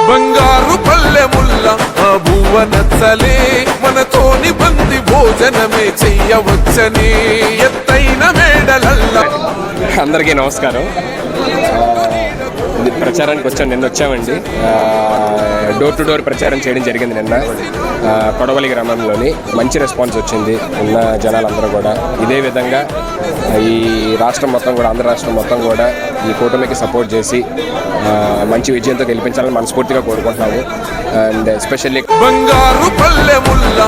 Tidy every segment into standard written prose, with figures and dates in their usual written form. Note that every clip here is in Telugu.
బంగారు పల్లెముల్ల భూవ నచ్చలే మనతోని బంది భోజనమే చెయ్యవచ్చని ఎత్తైన మేడలల్ల. అందరికీ నమస్కారం. ప్రచారానికి వచ్చాను, నిన్న వచ్చామండి. డోర్ టు డోర్ ప్రచారం చేయడం జరిగింది నిన్న కొడవలి గ్రామంలోని. మంచి రెస్పాన్స్ వచ్చింది. ఉన్న జనాలందరూ కూడా ఇదే విధంగా ఈ రాష్ట్రం మొత్తం కూడా, ఆంధ్ర రాష్ట్రం మొత్తం కూడా ఈ కూటమికి సపోర్ట్ చేసి మంచి విజయంతో గెలిపించాలని మనస్ఫూర్తిగా కోరుకుంటున్నాము. అండ్ ఎస్పెషల్లీ బంగారు పల్లెముల్ల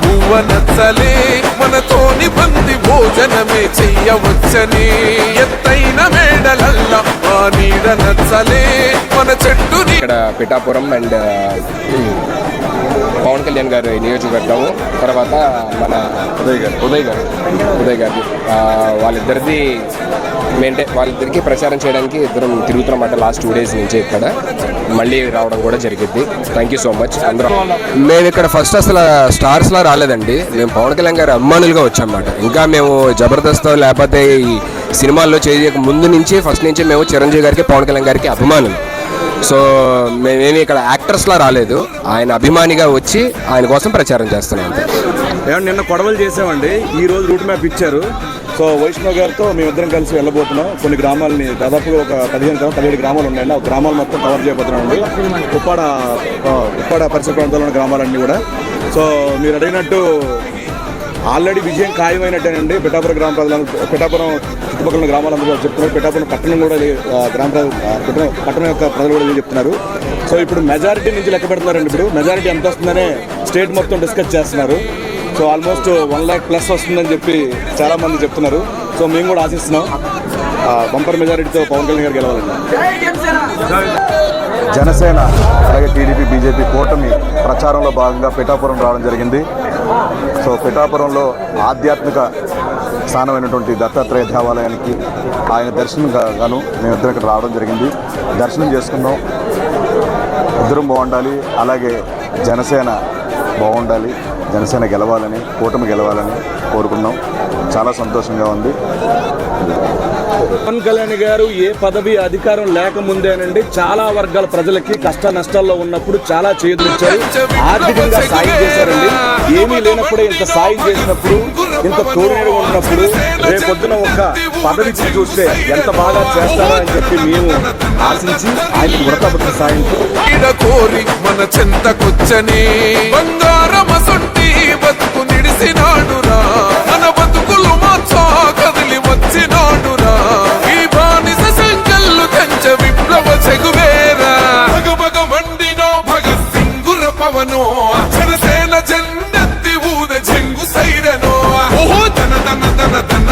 భూవ నచ్చలే మనతోని బంది భోజనమే చెయ్యవచ్చని ఎత్తైన మేడలల్ల నీడ నచ్చలే మన చెట్టుని. ఇక్కడ పిఠాపురం అండ్ పవన్ కళ్యాణ్ గారు నియోజకవర్గము, తర్వాత మన ఉదయ్ గారు వాళ్ళిద్దరిది వాళ్ళిద్దరికి ప్రచారం చేయడానికి ఇద్దరం తిరుగుతున్నమాట లాస్ట్ 2 days నుంచి. ఇక్కడ మళ్ళీ రావడం కూడా జరిగింది. Thank you so much. అందరం మేము ఇక్కడ ఫస్ట్ అసలు స్టార్స్లా రాలేదండి. మేము పవన్ కళ్యాణ్ గారు అభిమానులుగా వచ్చామన్నమాట. ఇంకా మేము జబర్దస్త్ లేకపోతే ఈ సినిమాల్లో చేయక ముందు నుంచి ఫస్ట్ నుంచి మేము చిరంజీవి గారికి, పవన్ కళ్యాణ్ గారికి అభిమానులు. సో మేమేమి ఇక్కడ యాక్టర్స్లా రాలేదు, ఆయన అభిమానిగా వచ్చి ఆయన కోసం ప్రచారం చేస్తున్నాం. నిన్న కొడవలు చేసామండి, ఈరోజు రూట్ మ్యాప్ ఇచ్చారు. సో వైష్ణవ్ గారితో మేమిద్దరం కలిసి వెళ్ళబోతున్నాం. కొన్ని గ్రామాలని, దాదాపుగా ఒక 17 గ్రామాలు ఉన్నాయండి. ఆ గ్రామాలు మొత్తం కవర్ చేయబోతున్నాం అండి. ఉప్పాడ పరిసర ప్రాంతాల్లో ఉన్న గ్రామాలన్నీ కూడా. సో మీరు అడిగినట్టు ఆల్రెడీ విజయం ఖాయమైనట్టేనండి. పిఠాపురం చుట్టుపక్కల గ్రామాలందరూ చెప్తున్నారు. పిఠాపురం పట్టణం కూడా పట్టణం యొక్క ప్రజలు కూడా చెప్తున్నారు. సో ఇప్పుడు మెజారిటీ నుంచి లెక్క పెడుతున్నారండి. ఇప్పుడు మెజారిటీ ఎంత వస్తుందనే స్టేట్ మొత్తం డిస్కస్ చేస్తున్నారు. సో ఆల్మోస్ట్ 1 lakh+ వస్తుందని చెప్పి చాలామంది చెప్తున్నారు. సో మేము కూడా ఆశిస్తున్నాం బంపర్ మెజారిటీతో పవన్ కళ్యాణ్ గారు గెలవాలండి. జనసేన అలాగే టీడీపీ, బీజేపీ కూటమి ప్రచారంలో భాగంగా పిఠాపురం రావడం జరిగింది. సో పిఠాపురంలో ఆధ్యాత్మిక స్థానమైనటువంటి దత్తాత్రేయ దేవాలయానికి ఆయన దర్శనం గాను మేమిద్దరం ఇక్కడ రావడం జరిగింది. దర్శనం చేసుకున్నాం. ఇద్దరం బాగుండాలి, అలాగే జనసేన బాగుండాలి, జనసేన గెలవాలని, కూటమి గెలవాలని కోరుకున్నాం. చాలా సంతోషంగా ఉంది. పవన్ కళ్యాణ్ గారు ఏ పదవి అధికారం లేకముందేనండి చాలా వర్గాల ప్రజలకి కష్ట నష్టాల్లో ఉన్నప్పుడు చాలా చేతులిచ్చారు, ఆర్థికంగా సాయం చేశారండి. ఏమీ లేనప్పుడే ఇంత సాయం చేసినప్పుడు, ఇంత తోడుగా ఉన్నప్పుడు రేపొద్దున ఒక పదవి చూస్తే ఎంత బాగా చేస్తారో అని చెప్పి మేము ఆశించి ఆయన వృతపత్ర సాయం కోరి మన చెంతకొచ్చని బంగారమసొంటి బతుకు నిడిసినాడురా, మన బతుకులు మార్చా కదిలి వచ్చినాడురా. ఈ బానిస సంకల్లు కంచ విప్లవ చెగువేరా, భగభగ మండినో భగత్ సింగుర పవనో, జనసేన జెండెత్తి ఊద చెంగు సైరనో. ఓహో ధన ధన ధన ధన